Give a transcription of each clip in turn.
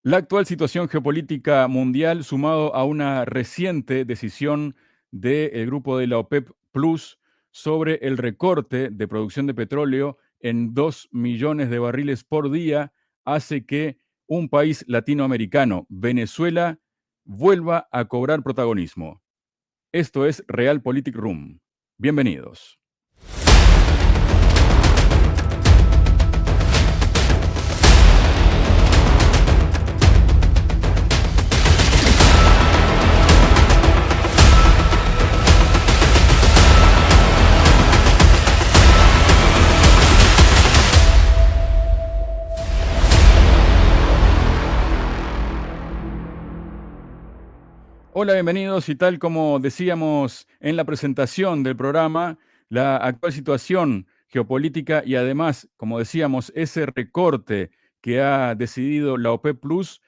La actual situación geopolítica mundial, sumado a una reciente decisión del grupo de la OPEP Plus sobre el recorte de producción de petróleo en 2 millones de barriles por día, hace que un país latinoamericano, Venezuela, vuelva a cobrar protagonismo. Esto es Realpolitik Room. Bienvenidos. Hola, bienvenidos. Y tal como decíamos en la presentación del programa, la actual situación geopolítica y además, como decíamos, ese recorte que ha decidido la OPEP Plus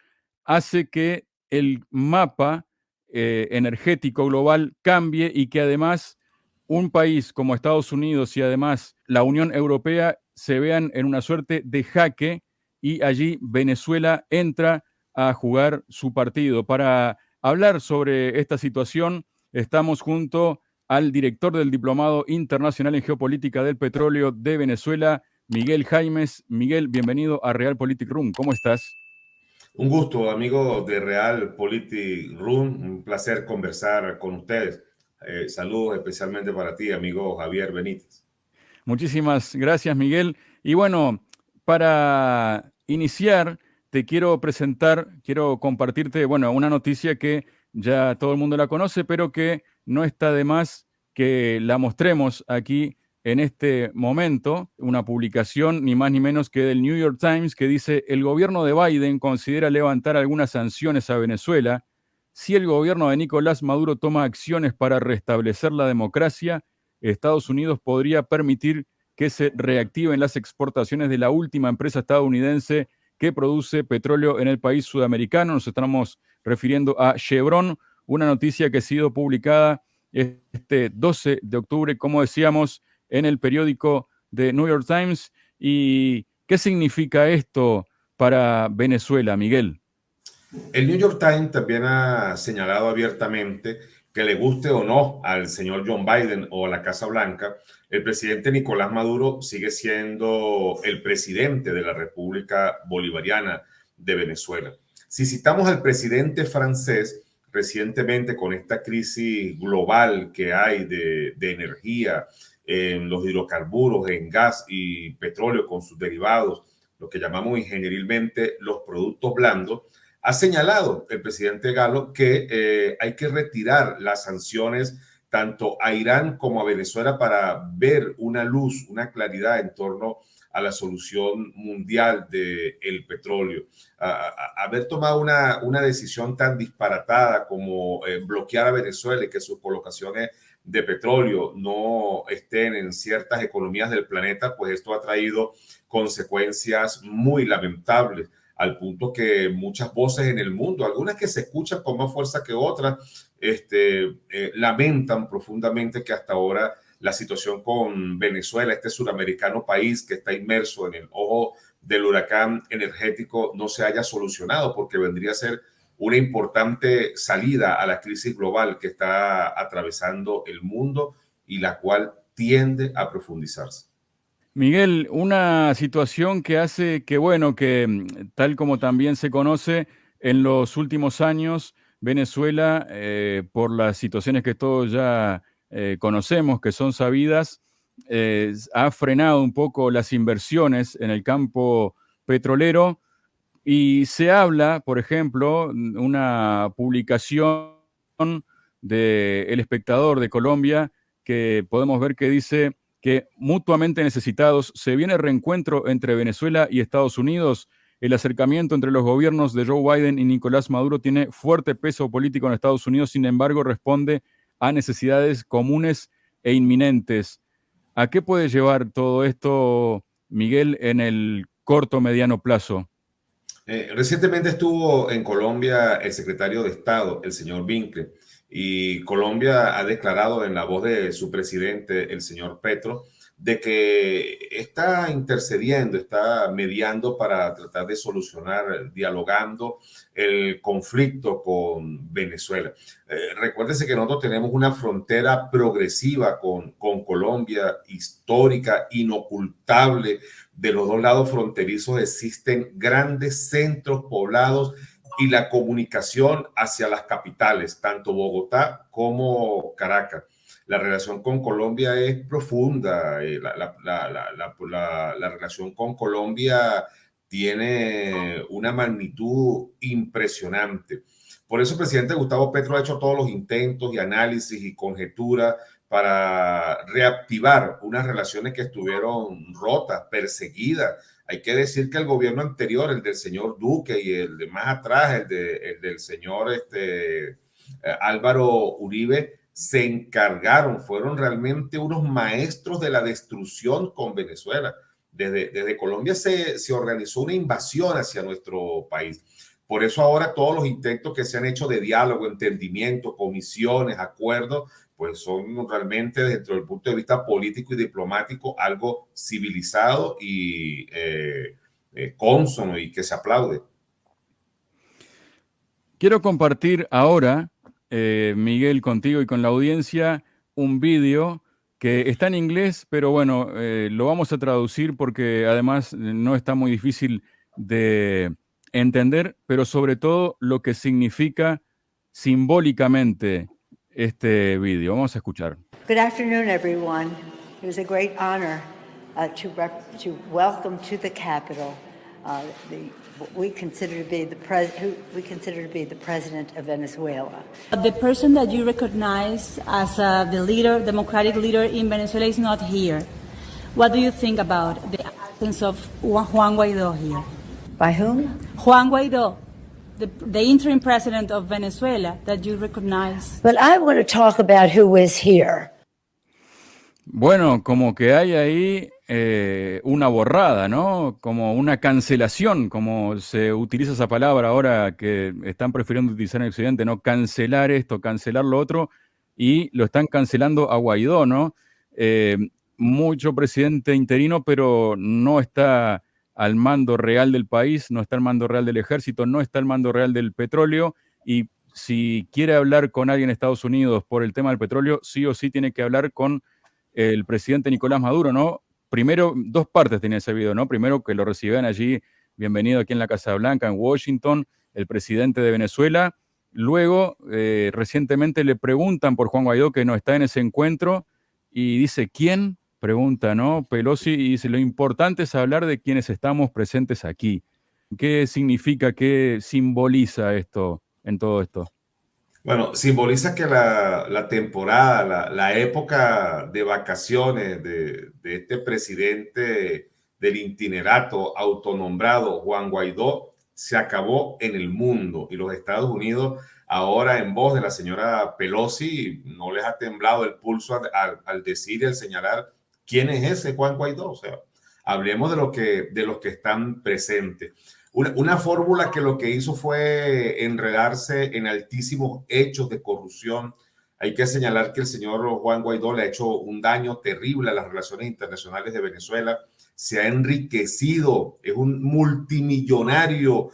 hace que el mapa energético global cambie y que además un país como Estados Unidos y además la Unión Europea se vean en una suerte de jaque y allí Venezuela entra a jugar su partido. Para hablar sobre esta situación, estamos junto al director del Diplomado Internacional en Geopolítica del Petróleo de Venezuela, Miguel Jaimes. Miguel, bienvenido a Realpolitik Room. ¿Cómo estás? Un gusto, amigo de Realpolitik Room. Un placer conversar con ustedes. Saludos especialmente para ti, amigo Javier Benítez. Muchísimas gracias, Miguel. Y bueno, para iniciar, te quiero presentar, quiero compartirte, bueno, una noticia que ya todo el mundo la conoce, pero que no está de más que la mostremos aquí en este momento. Una publicación, ni más ni menos que del New York Times, que dice: el gobierno de Biden considera levantar algunas sanciones a Venezuela si el gobierno de Nicolás Maduro toma acciones para restablecer la democracia. Estados Unidos podría permitir que se reactiven las exportaciones de la última empresa estadounidense que produce petróleo en el país sudamericano. Nos estamos refiriendo a Chevron, una noticia que ha sido publicada este 12 de octubre, como decíamos, en el periódico de New York Times. ¿Y qué significa esto para Venezuela, Miguel? El New York Times también ha señalado abiertamente que le guste o no al señor John Biden o a la Casa Blanca, el presidente Nicolás Maduro sigue siendo el presidente de la República Bolivariana de Venezuela. Si citamos al presidente francés, recientemente con esta crisis global que hay de energía, en los hidrocarburos, en gas y petróleo con sus derivados, lo que llamamos ingenierilmente los productos blandos, ha señalado el presidente Galo que hay que retirar las sanciones tanto a Irán como a Venezuela para ver una luz, una claridad en torno a la solución mundial del petróleo. Haber tomado una decisión tan disparatada como bloquear a Venezuela y que sus colocaciones de petróleo no estén en ciertas economías del planeta, pues esto ha traído consecuencias muy lamentables, al punto que muchas voces en el mundo, algunas que se escuchan con más fuerza que otras, lamentan profundamente que hasta ahora la situación con Venezuela, este suramericano país que está inmerso en el ojo del huracán energético, no se haya solucionado, porque vendría a ser una importante salida a la crisis global que está atravesando el mundo y la cual tiende a profundizarse. Miguel, una situación que hace que, bueno, que tal como también se conoce en los últimos años, Venezuela, por las situaciones que todos ya conocemos, que son sabidas, ha frenado un poco las inversiones en el campo petrolero y se habla, por ejemplo, una publicación de El Espectador de Colombia que podemos ver que dice que mutuamente necesitados se viene el reencuentro entre Venezuela y Estados Unidos. El acercamiento entre los gobiernos de Joe Biden y Nicolás Maduro tiene fuerte peso político en Estados Unidos, sin embargo, responde a necesidades comunes e inminentes. ¿A qué puede llevar todo esto, Miguel, en el corto mediano plazo? Recientemente estuvo en Colombia el secretario de Estado, el señor Winkler, y Colombia ha declarado en la voz de su presidente, el señor Petro, de que está intercediendo, está mediando para tratar de solucionar, dialogando el conflicto con Venezuela. Recuérdese que nosotros tenemos una frontera progresiva con Colombia, histórica, inocultable. De los dos lados fronterizos existen grandes centros poblados y la comunicación hacia las capitales, tanto Bogotá como Caracas. La relación con Colombia es profunda. La relación con Colombia tiene una magnitud impresionante. Por eso el presidente Gustavo Petro ha hecho todos los intentos y análisis y conjeturas para reactivar unas relaciones que estuvieron rotas, perseguidas. Hay que decir que el gobierno anterior, el del señor Duque y el de más atrás, el del señor Álvaro Uribe, se encargaron, fueron realmente unos maestros de la destrucción con Venezuela. Desde Colombia se organizó una invasión hacia nuestro país. Por eso ahora todos los intentos que se han hecho de diálogo, entendimiento, comisiones, acuerdos, pues son realmente desde el punto de vista político y diplomático algo civilizado y cónsono y que se aplaude. Quiero compartir ahora, Miguel, contigo y con la audiencia, un vídeo que está en inglés, pero bueno, lo vamos a traducir porque además no está muy difícil de entender, pero sobre todo lo que significa simbólicamente este vídeo. Vamos a escuchar. Good afternoon, everyone. It was a great honor to welcome to the Capitol what we consider to be the president of Venezuela. The person that you recognize as the leader, democratic leader in Venezuela, is not here. What do you think about the absence of Juan Guaidó here? By whom? Juan Guaidó, the interim president of Venezuela that you recognize. But I want to talk about who is here. Bueno, como que hay ahí una borrada, ¿no? Como una cancelación, como se utiliza esa palabra ahora que están prefiriendo utilizar en Occidente, ¿no? Cancelar esto, cancelar lo otro, y lo están cancelando a Guaidó, ¿no? Mucho presidente interino, pero no está al mando real del país, no está al mando real del ejército, no está al mando real del petróleo, y si quiere hablar con alguien en Estados Unidos por el tema del petróleo, sí o sí tiene que hablar con el presidente Nicolás Maduro, ¿no? Primero, dos partes tiene ese video, ¿no? Primero, que lo reciban allí, bienvenido aquí en la Casa Blanca, en Washington, el presidente de Venezuela. Luego, recientemente le preguntan por Juan Guaidó, que no está en ese encuentro, y dice, ¿quién? Pregunta, ¿no? Pelosi, y dice, lo importante es hablar de quienes estamos presentes aquí. ¿Qué significa, qué simboliza esto en todo esto? Bueno, simboliza que la temporada, la época de vacaciones de este presidente del itinerato autonombrado Juan Guaidó se acabó en el mundo, y los Estados Unidos ahora, en voz de la señora Pelosi, no les ha temblado el pulso al decir y al señalar quién es ese Juan Guaidó. O sea, hablemos de los que están presentes. Una fórmula que lo que hizo fue enredarse en altísimos hechos de corrupción. Hay que señalar que el señor Juan Guaidó le ha hecho un daño terrible a las relaciones internacionales de Venezuela. Se ha enriquecido, es un multimillonario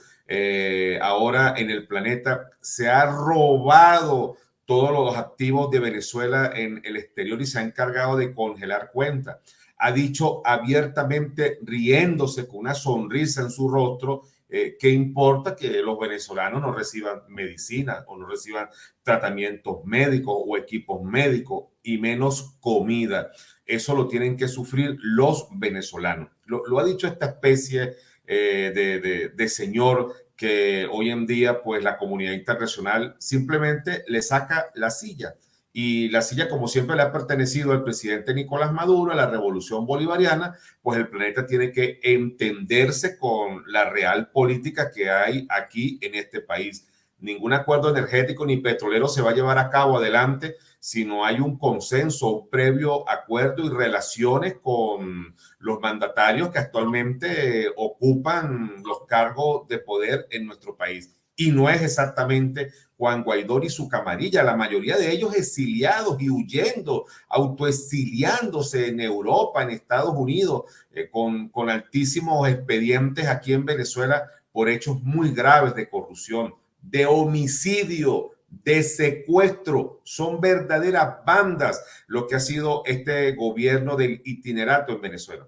ahora en el planeta. Se ha robado todos los activos de Venezuela en el exterior y se ha encargado de congelar cuentas. Ha dicho abiertamente, riéndose con una sonrisa en su rostro, ¿qué importa que los venezolanos no reciban medicina o no reciban tratamientos médicos o equipos médicos y menos comida? Eso lo tienen que sufrir los venezolanos. Lo ha dicho esta especie de señor que hoy en día pues la comunidad internacional simplemente le saca la silla. Y la silla, como siempre le ha pertenecido al presidente Nicolás Maduro, a la revolución bolivariana, pues el planeta tiene que entenderse con la real política que hay aquí en este país. Ningún acuerdo energético ni petrolero se va a llevar a cabo adelante si no hay un consenso, un previo acuerdo y relaciones con los mandatarios que actualmente ocupan los cargos de poder en nuestro país. y no es exactamente Juan Guaidó y su camarilla, la mayoría de ellos exiliados y huyendo, autoexiliándose en Europa, en Estados Unidos, con altísimos expedientes aquí en Venezuela por hechos muy graves de corrupción, de homicidio, de secuestro. Son verdaderas bandas lo que ha sido este gobierno del itinerato en Venezuela.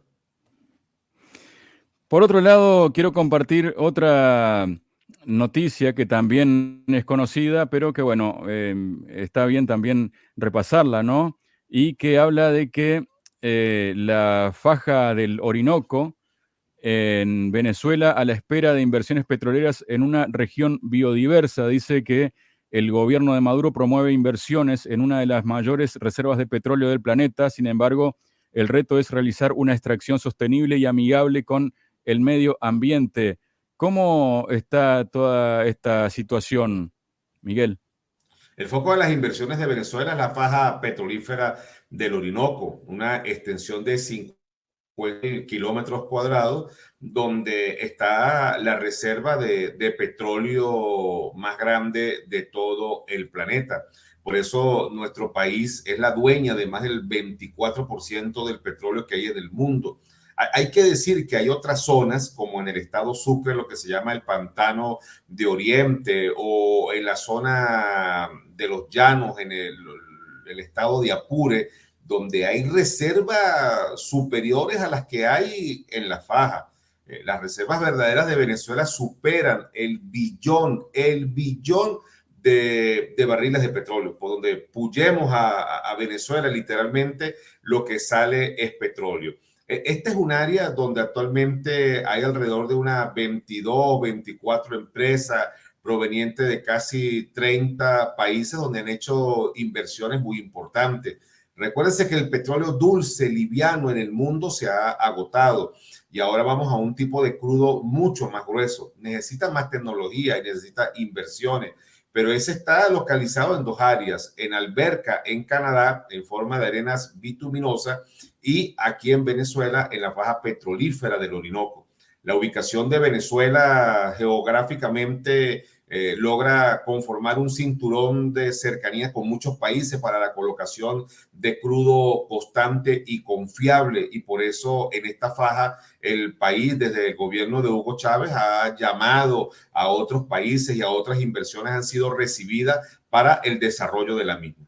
Por otro lado, quiero compartir otra noticia que también es conocida, pero que bueno, está bien también repasarla, ¿no? Y que habla de que la faja del Orinoco en Venezuela, a la espera de inversiones petroleras en una región biodiversa, dice que el gobierno de Maduro promueve inversiones en una de las mayores reservas de petróleo del planeta. Sin embargo, el reto es realizar una extracción sostenible y amigable con el medio ambiente. ¿Cómo está toda esta situación, Miguel? El foco de las inversiones de Venezuela es la faja petrolífera del Orinoco, una extensión de 50 kilómetros cuadrados, donde está la reserva de petróleo más grande de todo el planeta. Por eso nuestro país es la dueña de más del 24% del petróleo que hay en el mundo. Hay que decir que hay otras zonas, como en el estado Sucre, lo que se llama el Pantano de Oriente, o en la zona de los Llanos, en el estado de Apure, donde hay reservas superiores a las que hay en la faja. Las reservas verdaderas de Venezuela superan el billón de barriles de petróleo. Por donde puyemos a Venezuela, literalmente lo que sale es petróleo. Este es un área donde actualmente hay alrededor de unas 22, 24 empresas provenientes de casi 30 países donde han hecho inversiones muy importantes. Recuérdense que el petróleo dulce, liviano en el mundo se ha agotado y ahora vamos a un tipo de crudo mucho más grueso. Necesita más tecnología y necesita inversiones, pero ese está localizado en dos áreas, en Alberca, en Canadá, en forma de arenas bituminosas, y aquí en Venezuela, en la faja petrolífera del Orinoco. La ubicación de Venezuela geográficamente logra conformar un cinturón de cercanía con muchos países para la colocación de crudo constante y confiable, y por eso en esta faja el país desde el gobierno de Hugo Chávez ha llamado a otros países y a otras inversiones han sido recibidas para el desarrollo de la misma.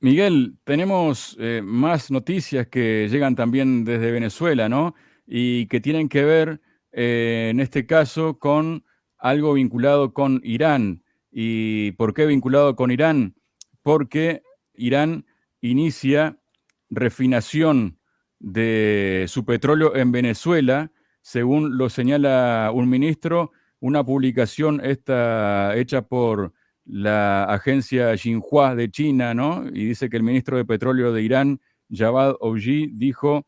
Miguel, tenemos más noticias que llegan también desde Venezuela, ¿no? Y que tienen que ver, en este caso, con algo vinculado con Irán. ¿Y por qué vinculado con Irán? Porque Irán inicia refinación de su petróleo en Venezuela, según lo señala un ministro, una publicación esta hecha por la agencia Xinhua de China, ¿no? Y dice que el ministro de Petróleo de Irán, Javad Ojji, dijo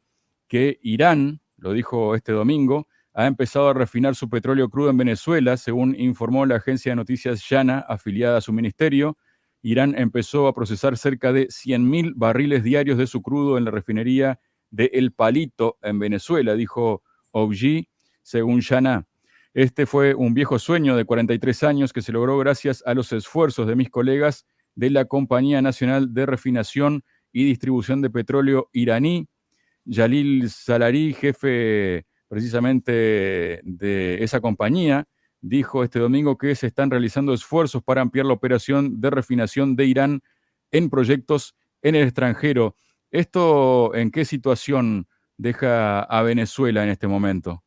que Irán, lo dijo este domingo, ha empezado a refinar su petróleo crudo en Venezuela, según informó la agencia de noticias Yana, afiliada a su ministerio. Irán empezó a procesar cerca de 100.000 barriles diarios de su crudo en la refinería de El Palito, en Venezuela, dijo Ojji, según Yana. Este fue un viejo sueño de 43 años que se logró gracias a los esfuerzos de mis colegas de la Compañía Nacional de Refinación y Distribución de Petróleo iraní. Jalil Salari, jefe precisamente de esa compañía, dijo este domingo que se están realizando esfuerzos para ampliar la operación de refinación de Irán en proyectos en el extranjero. ¿Esto en qué situación deja a Venezuela en este momento?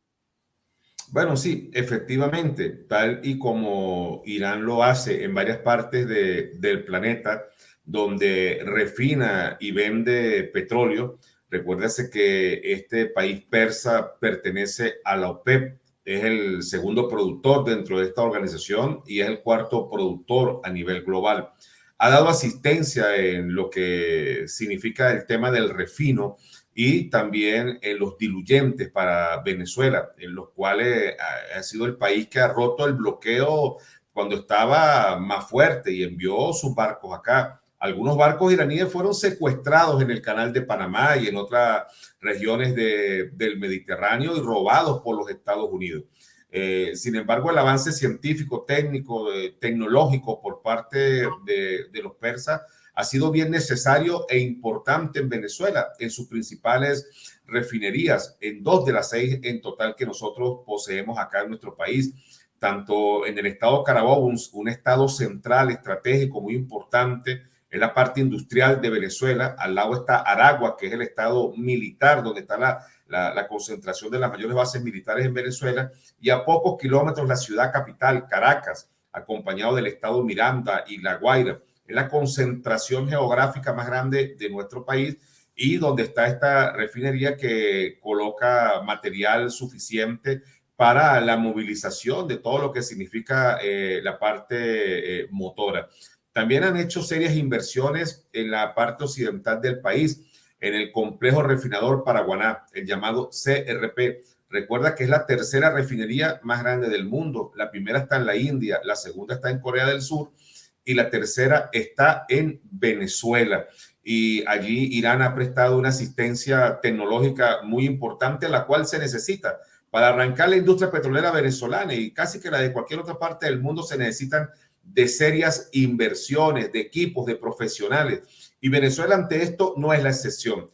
Bueno, sí, efectivamente, tal y como Irán lo hace en varias partes del planeta, donde refina y vende petróleo. Recuérdese que este país persa pertenece a la OPEP, es el segundo productor dentro de esta organización y es el cuarto productor a nivel global. Ha dado asistencia en lo que significa el tema del refino y también en los diluyentes para Venezuela, en los cuales ha sido el país que ha roto el bloqueo cuando estaba más fuerte y envió sus barcos acá. Algunos barcos iraníes fueron secuestrados en el canal de Panamá y en otras regiones del Mediterráneo y robados por los Estados Unidos. Sin embargo, el avance científico, técnico, tecnológico por parte de los persas ha sido bien necesario e importante en Venezuela, en sus principales refinerías, en 2 de las 6 en total que nosotros poseemos acá en nuestro país, tanto en el estado Carabobo, un estado central estratégico muy importante, en la parte industrial de Venezuela. Al lado está Aragua, que es el estado militar, donde está la concentración de las mayores bases militares en Venezuela, y a pocos kilómetros la ciudad capital, Caracas, acompañado del estado Miranda y La Guaira. Es la concentración geográfica más grande de nuestro país y donde está esta refinería que coloca material suficiente para la movilización de todo lo que significa la parte motora. También han hecho serias inversiones en la parte occidental del país, en el complejo refinador Paraguaná, el llamado CRP. Recuerda que es la tercera refinería más grande del mundo. La primera está en la India, la segunda está en Corea del Sur y la tercera está en Venezuela. Y allí Irán ha prestado una asistencia tecnológica muy importante, la cual se necesita para arrancar la industria petrolera venezolana, y casi que la de cualquier otra parte del mundo se necesitan de serias inversiones, de equipos, de profesionales. Y Venezuela ante esto no es la excepción.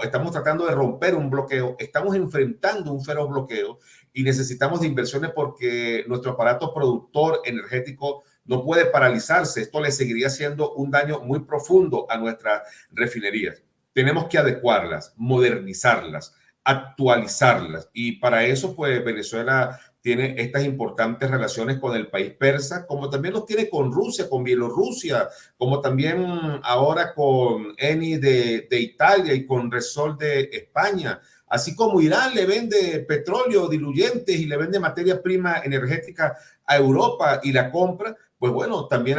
Estamos tratando de romper un bloqueo, estamos enfrentando un feroz bloqueo y necesitamos de inversiones porque nuestro aparato productor energético no puede paralizarse. Esto le seguiría haciendo un daño muy profundo a nuestras refinerías. Tenemos que adecuarlas, modernizarlas, actualizarlas, y para eso pues Venezuela tiene estas importantes relaciones con el país persa, como también los tiene con Rusia, con Bielorrusia, como también ahora con Eni de Italia y con Repsol de España, así como Irán le vende petróleo, diluyentes y le vende materia prima energética a Europa y la compra. Pues bueno, también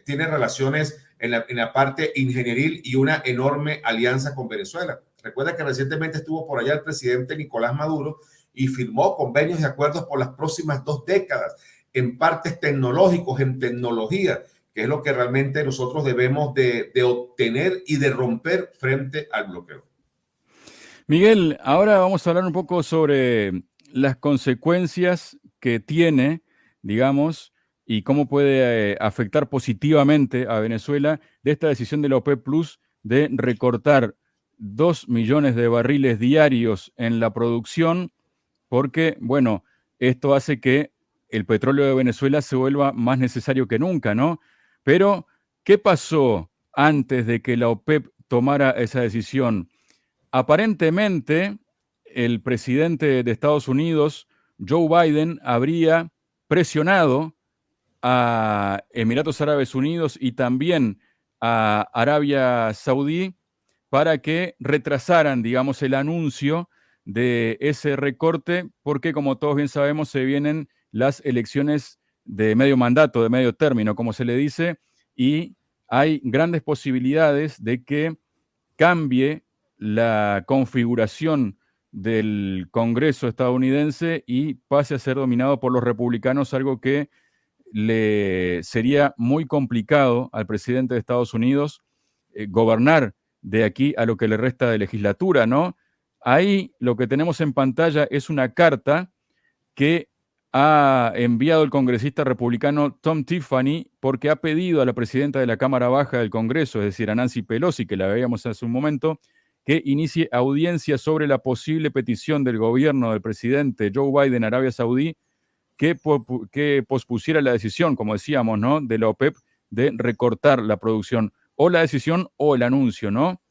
tiene relaciones en la parte ingenieril y una enorme alianza con Venezuela. Recuerda que recientemente estuvo por allá el presidente Nicolás Maduro y firmó convenios y acuerdos por las próximas 2 décadas en partes tecnológicos, en tecnología, que es lo que realmente nosotros debemos de obtener y de romper frente al bloqueo. Miguel, ahora vamos a hablar un poco sobre las consecuencias que tiene, digamos, y cómo puede afectar positivamente a Venezuela de esta decisión de la OPEP Plus de recortar 2 millones de barriles diarios en la producción, porque, bueno, esto hace que el petróleo de Venezuela se vuelva más necesario que nunca, ¿no? Pero, ¿qué pasó antes de que la OPEP tomara esa decisión? Aparentemente, el presidente de Estados Unidos, Joe Biden, habría presionado a Emiratos Árabes Unidos y también a Arabia Saudí para que retrasaran, digamos, el anuncio de ese recorte, porque como todos bien sabemos, se vienen las elecciones de medio mandato, de medio término, como se le dice, y hay grandes posibilidades de que cambie la configuración del Congreso estadounidense y pase a ser dominado por los republicanos, algo que le sería muy complicado al presidente de Estados Unidos gobernar de aquí a lo que le resta de legislatura, ¿no? Ahí lo que tenemos en pantalla es una carta que ha enviado el congresista republicano Tom Tiffany porque ha pedido a la presidenta de la Cámara Baja del Congreso, es decir, a Nancy Pelosi, que la veíamos hace un momento, que inicie audiencia sobre la posible petición del gobierno del presidente Joe Biden a Arabia Saudí que pospusiera la decisión, como decíamos, ¿no?, de la OPEP de recortar la producción, o la decisión o el anuncio, ¿no?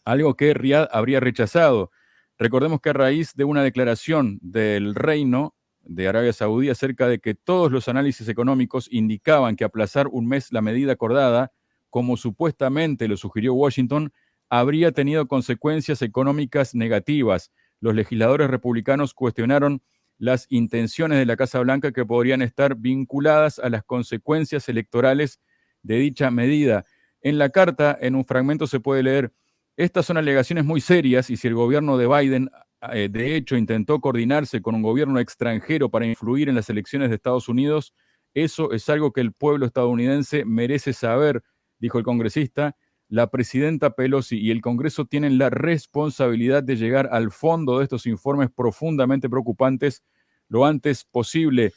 Algo que Riad habría rechazado. Recordemos que a raíz de una declaración del Reino de Arabia Saudí acerca de que todos los análisis económicos indicaban que aplazar un mes la medida acordada, como supuestamente lo sugirió Washington, habría tenido consecuencias económicas negativas. Los legisladores republicanos cuestionaron las intenciones de la Casa Blanca que podrían estar vinculadas a las consecuencias electorales de dicha medida. En la carta, en un fragmento se puede leer: estas son alegaciones muy serias y si el gobierno de Biden, de hecho, intentó coordinarse con un gobierno extranjero para influir en las elecciones de Estados Unidos, eso es algo que el pueblo estadounidense merece saber, dijo el congresista. La presidenta Pelosi y el Congreso tienen la responsabilidad de llegar al fondo de estos informes profundamente preocupantes lo antes posible.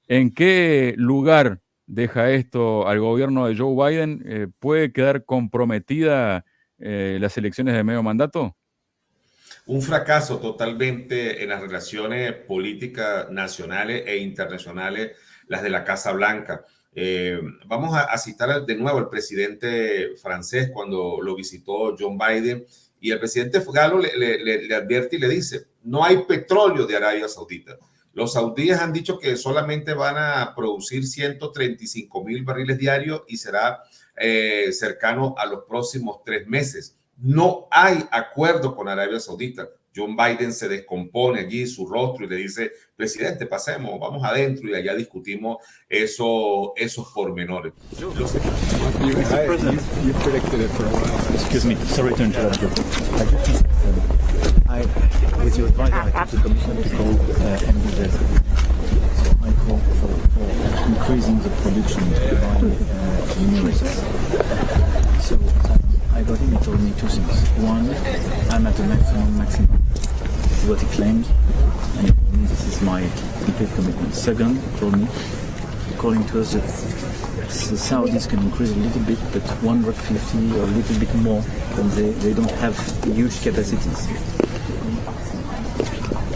¿En qué lugar deja esto al gobierno de Joe Biden? ¿Puede quedar comprometida las elecciones de medio mandato? Un fracaso totalmente en las relaciones políticas nacionales e internacionales, las de la Casa Blanca. Vamos a citar de nuevo al presidente francés cuando lo visitó John Biden, y el presidente Galo le advierte y le dice: no hay petróleo de Arabia Saudita. Los saudíes han dicho que solamente van a producir 135,000 barriles diarios y será cercano a los próximos 3 meses. No hay acuerdo con Arabia Saudita. John Biden se descompone allí su rostro y le dice: presidente, pasemos, vamos adentro y allá discutimos esos pormenores. Excuse me, sorry to interrupt you. With your advisor, I took the commission to call MBZ. So I call for increasing the production by minerals. So I got him, he told me 2 things. One, I'm at the maximum. What he claimed, and he told me this is my complete commitment. Second, he told me, according to us, the Saudis can increase a little bit, but 150 or a little bit more, and they don't have huge capacities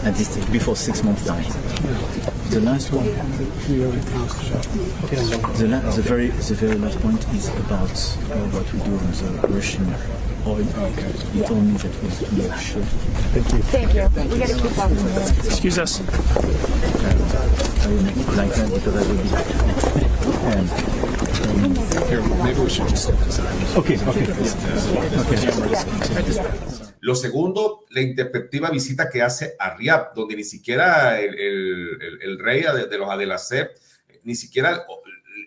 at this stage, before 6 months time. The last one, the very last point is about what we do on the Russian oil. He told me that was too much. Thank you. We got to keep up. Excuse us. I will make it like that because I will be. Here, maybe we should just step aside. Okay. Lo segundo, la intempestiva visita que hace a Riad, donde ni siquiera el rey de los Abdelaziz ni siquiera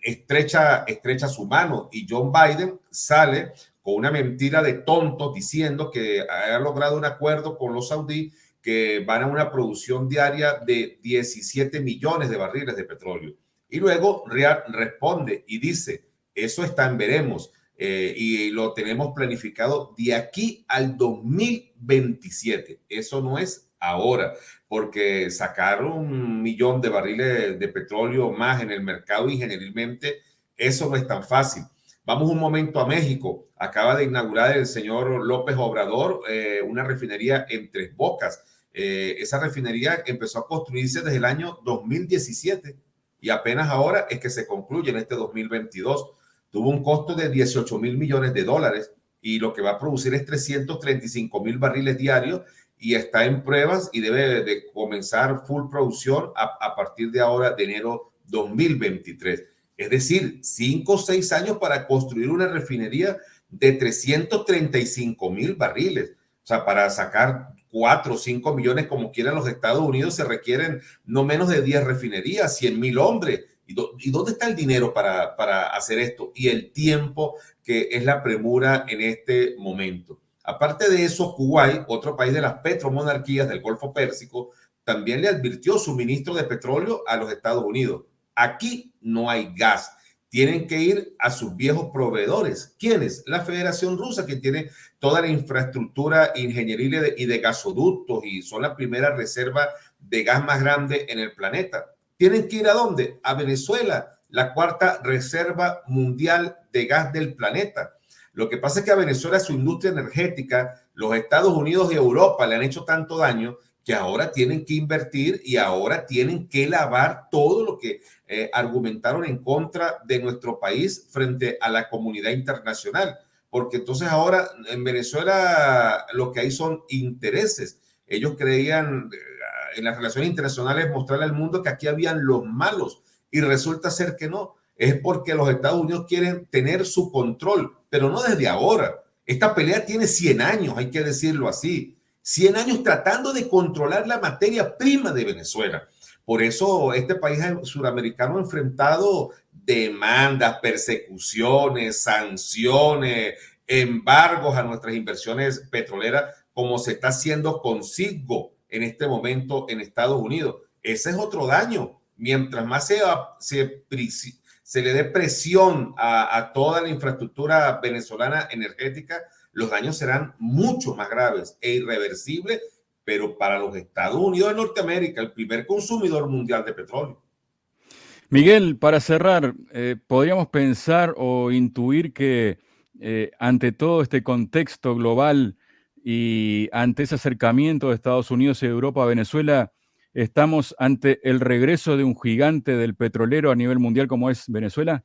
estrecha su mano, y John Biden sale con una mentira de tontos diciendo que ha logrado un acuerdo con los saudíes que van a una producción diaria de 17 millones de barriles de petróleo. Y luego Riad responde y dice: eso está en veremos. Y lo tenemos planificado de aquí al 2027. Eso no es ahora, porque sacar 1 millón de barriles de petróleo más en el mercado ingenierilmente, eso no es tan fácil. Vamos un momento a México. Acaba de inaugurar el señor López Obrador una refinería en Tres Bocas. Esa refinería empezó a construirse desde el año 2017 y apenas ahora es que se concluye en este 2022. Tuvo un costo de 18,000 millones de dólares y lo que va a producir es 335,000 barriles diarios, y está en pruebas y debe de comenzar full producción a partir de ahora, de enero 2023. Es decir, 5 o 6 años para construir una refinería de 335,000 barriles. O sea, para sacar 4 o 5 millones como quieran los Estados Unidos se requieren no menos de 10 refinerías, 100,000 hombres. ¿Y dónde está el dinero para hacer esto? Y el tiempo, que es la premura en este momento. Aparte de eso, Kuwait, otro país de las petromonarquías del Golfo Pérsico, también le advirtió suministro de petróleo a los Estados Unidos. Aquí no hay gas. Tienen que ir a sus viejos proveedores. ¿Quiénes? La Federación Rusa, que tiene toda la infraestructura ingenieril y de gasoductos, y son la primera reserva de gas más grande en el planeta. ¿Tienen que ir a dónde? A Venezuela, la 4ª reserva mundial de gas del planeta. Lo que pasa es que a Venezuela, su industria energética, los Estados Unidos y Europa le han hecho tanto daño que ahora tienen que invertir y ahora tienen que lavar todo lo que argumentaron en contra de nuestro país frente a la comunidad internacional. Porque entonces ahora en Venezuela lo que hay son intereses. Ellos creían en las relaciones internacionales mostrarle al mundo que aquí habían los malos, y resulta ser que no. Es porque los Estados Unidos quieren tener su control, pero no desde ahora. Esta pelea tiene 100 años, hay que decirlo así. 100 años tratando de controlar la materia prima de Venezuela. Por eso este país suramericano ha enfrentado demandas, persecuciones, sanciones, embargos a nuestras inversiones petroleras, como se está haciendo con Citgo en este momento en Estados Unidos. Ese es otro daño. Mientras más se le dé presión a toda la infraestructura venezolana energética, los daños serán mucho más graves e irreversibles, pero para los Estados Unidos de Norteamérica, el primer consumidor mundial de petróleo. Miguel, para cerrar, ¿podríamos pensar o intuir que ante todo este contexto global y ante ese acercamiento de Estados Unidos y Europa a Venezuela, estamos ante el regreso de un gigante del petrolero a nivel mundial como es Venezuela?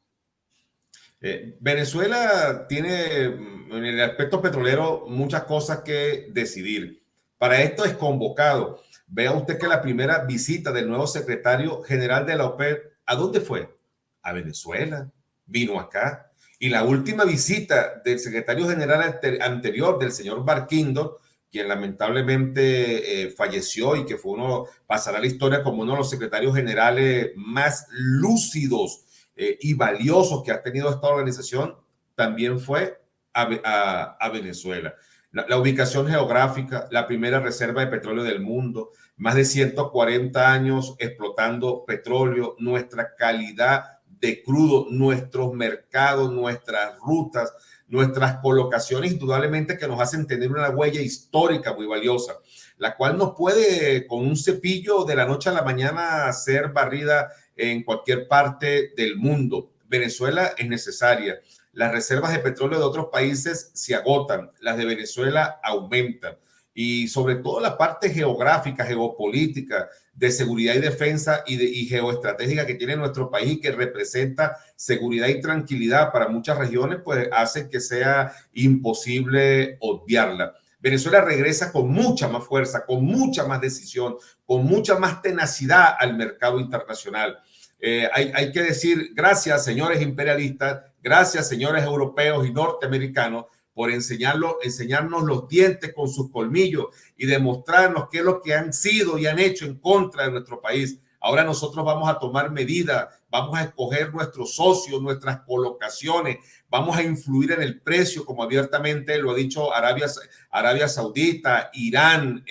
Venezuela tiene en el aspecto petrolero muchas cosas que decidir. Para esto es convocado. Vea usted que la primera visita del nuevo secretario general de la OPEP, ¿a dónde fue? A Venezuela. Vino acá. Y la última visita del secretario general anterior, del señor Barquindo, quien lamentablemente falleció y que pasará a la historia como uno de los secretarios generales más lúcidos y valiosos que ha tenido esta organización, también fue a Venezuela. La ubicación geográfica, la primera reserva de petróleo del mundo, más de 140 años explotando petróleo, nuestra calidad de crudo, nuestros mercados, nuestras rutas, nuestras colocaciones, indudablemente que nos hacen tener una huella histórica muy valiosa, la cual nos puede con un cepillo de la noche a la mañana ser barrida en cualquier parte del mundo. Venezuela es necesaria. Las reservas de petróleo de otros países se agotan, las de Venezuela aumentan. Y sobre todo la parte geográfica, geopolítica, de seguridad y defensa y geoestratégica que tiene nuestro país, que representa seguridad y tranquilidad para muchas regiones, pues hace que sea imposible obviarla. Venezuela regresa con mucha más fuerza, con mucha más decisión, con mucha más tenacidad al mercado internacional. Hay que decir gracias, señores imperialistas, gracias, señores europeos y norteamericanos, por enseñarnos los dientes con sus colmillos y demostrarnos qué es lo que han sido y han hecho en contra de nuestro país. Ahora nosotros vamos a tomar medidas, vamos a escoger nuestros socios, nuestras colocaciones, vamos a influir en el precio, como abiertamente lo ha dicho Arabia Saudita, Irán,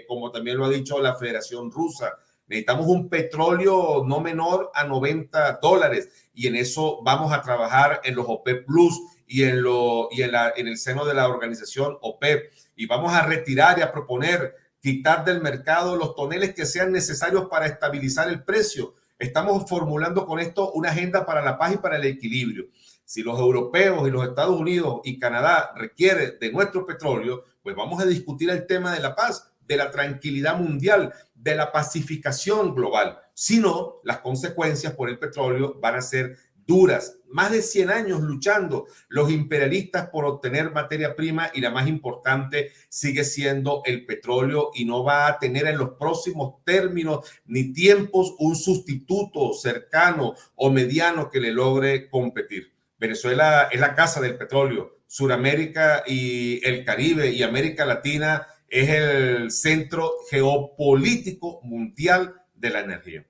como también lo ha dicho la Federación Rusa. Necesitamos un petróleo no menor a $90 y en eso vamos a trabajar en los OPEP Plus y en el seno de la organización OPEP, y vamos a retirar y a proponer quitar del mercado los toneles que sean necesarios para estabilizar el precio. Estamos formulando con esto una agenda para la paz y para el equilibrio. Si los europeos y los Estados Unidos y Canadá requieren de nuestro petróleo, pues vamos a discutir el tema de la paz, de la tranquilidad mundial, de la pacificación global. Si no, las consecuencias por el petróleo van a ser duras. Más de 100 años luchando los imperialistas por obtener materia prima y la más importante sigue siendo el petróleo, y no va a tener en los próximos términos ni tiempos un sustituto cercano o mediano que le logre competir. Venezuela es la casa del petróleo. Suramérica y el Caribe y América Latina es el centro geopolítico mundial de la energía.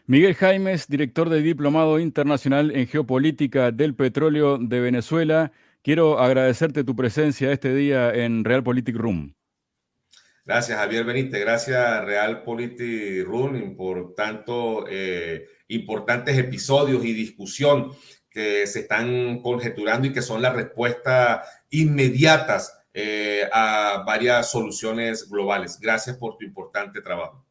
Miguel Jaimes, director de Diplomado Internacional en Geopolítica del Petróleo de Venezuela, quiero agradecerte tu presencia este día en Realpolitik Room. Gracias, Javier Benítez. Gracias, Realpolitik Room, por tanto importantes episodios y discusión que se están conjeturando y que son las respuestas inmediatas a varias soluciones globales. Gracias por tu importante trabajo.